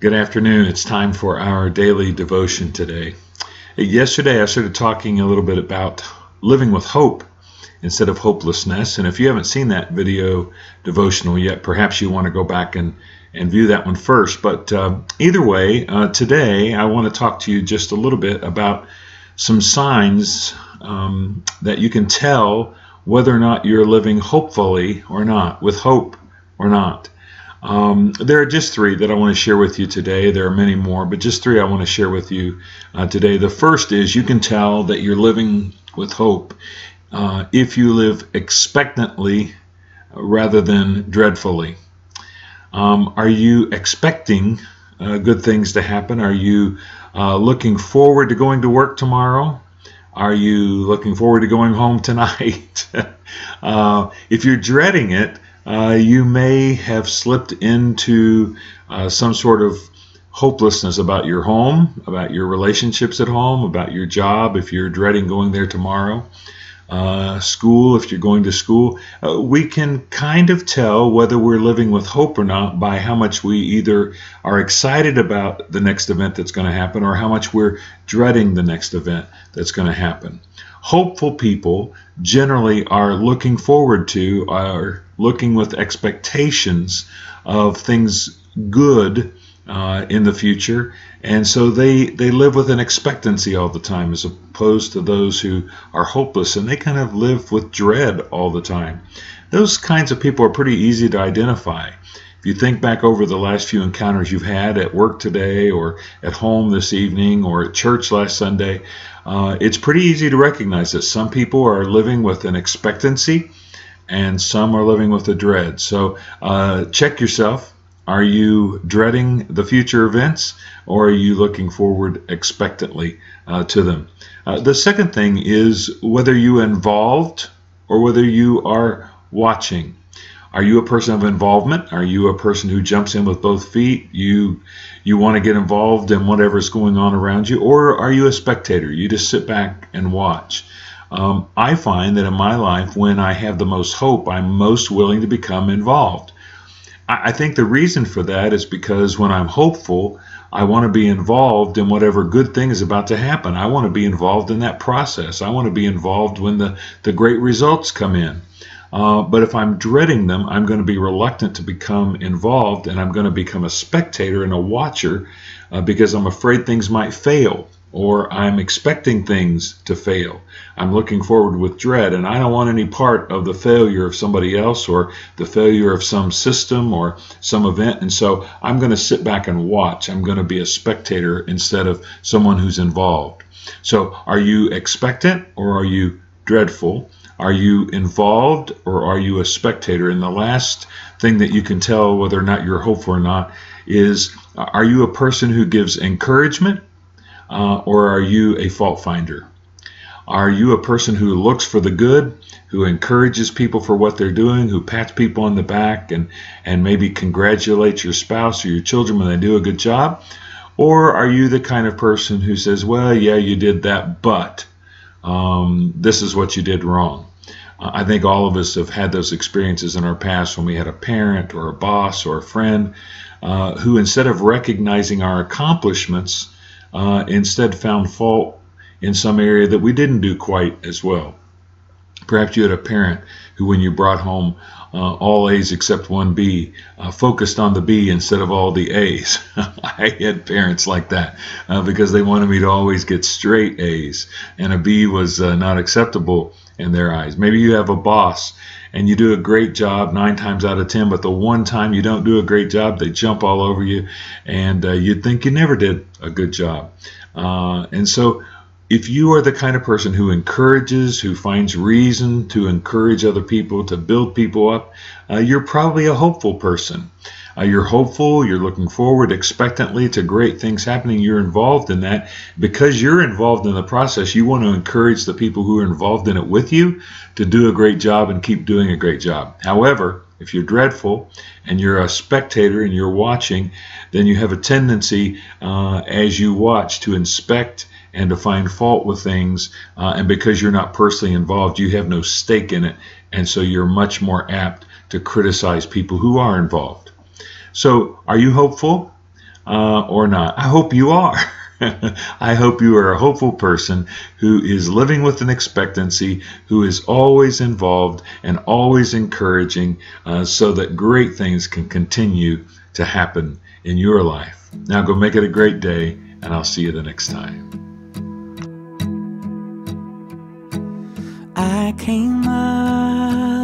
Good afternoon. It's time for our daily devotion today. Yesterday, I started talking a little bit about living with hope instead of hopelessness. And if you haven't seen that video devotional yet, perhaps you want to go back and view that one first. But either way, today I want to talk to you just a little bit about some signs that you can tell whether or not you're living hopefully or not, with hope or not. There are just three that I want to share with you today. There are many more, but just three I want to share with you today. The first is you can tell that you're living with hope if you live expectantly rather than dreadfully. Are you expecting good things to happen? Are you looking forward to going to work tomorrow? Are you looking forward to going home tonight? If you're dreading it, you may have slipped into some sort of hopelessness about your home, about your relationships at home, about your job if you're dreading going there tomorrow, school if you're going to school. We can kind of tell whether we're living with hope or not by how much we either are excited about the next event that's going to happen or how much we're dreading the next event that's going to happen. Hopeful people generally are looking forward to, are looking with expectations of things good in the future, and so they live with an expectancy all the time, as opposed to those who are hopeless and they kind of live with dread all the time. Those kinds of people are pretty easy to identify. If you think back over the last few encounters you've had at work today or at home this evening or at church last Sunday, it's pretty easy to recognize that some people are living with an expectancy and some are living with a dread. So check yourself. Are you dreading the future events, or are you looking forward expectantly to them? The second thing is whether you're involved or whether you are watching. Are you a person of involvement? Are you a person who jumps in with both feet? You want to get involved in whatever's going on around you? Or are you a spectator? You just sit back and watch. I find that in my life, when I have the most hope, I'm most willing to become involved. I think the reason for that is because when I'm hopeful, I want to be involved in whatever good thing is about to happen. I want to be involved in that process. I want to be involved when the great results come in. But if I'm dreading them, I'm going to be reluctant to become involved, and I'm going to become a spectator and a watcher because I'm afraid things might fail, or I'm expecting things to fail. I'm looking forward with dread, and I don't want any part of the failure of somebody else or the failure of some system or some event, and so I'm going to sit back and watch. I'm going to be a spectator instead of someone who's involved. So are you expectant or are you dreadful? Are you involved or are you a spectator? And the last thing that you can tell whether or not you're hopeful or not is, are you a person who gives encouragement or are you a fault finder? Are you a person who looks for the good, who encourages people for what they're doing, who pats people on the back and maybe congratulates your spouse or your children when they do a good job? Or are you the kind of person who says, well, yeah, you did that, but this is what you did wrong? I think all of us have had those experiences in our past when we had a parent or a boss or a friend who, instead of recognizing our accomplishments, instead found fault in some area that we didn't do quite as well. Perhaps you had a parent who, when you brought home all A's except one B, focused on the B instead of all the A's. I had parents like that because they wanted me to always get straight A's, and a B was not acceptable in their eyes. Maybe you have a boss and you do a great job 9 times out of 10, but the one time you don't do a great job, they jump all over you, and you'd think you never did a good job. And so if you are the kind of person who encourages, who finds reason to encourage other people, to build people up, you're probably a hopeful person. You're hopeful, you're looking forward expectantly to great things happening, you're involved in that. Because you're involved in the process, you want to encourage the people who are involved in it with you to do a great job and keep doing a great job. However, if you're dreadful and you're a spectator and you're watching, then you have a tendency as you watch to inspect and to find fault with things, and because you're not personally involved, you have no stake in it, and so you're much more apt to criticize people who are involved. So are you hopeful? or not. I hope you are. I hope you are a hopeful person who is living with an expectancy, who is always involved and always encouraging, so that great things can continue to happen in your life. Now go make it a great day, and I'll see you the next time. I came up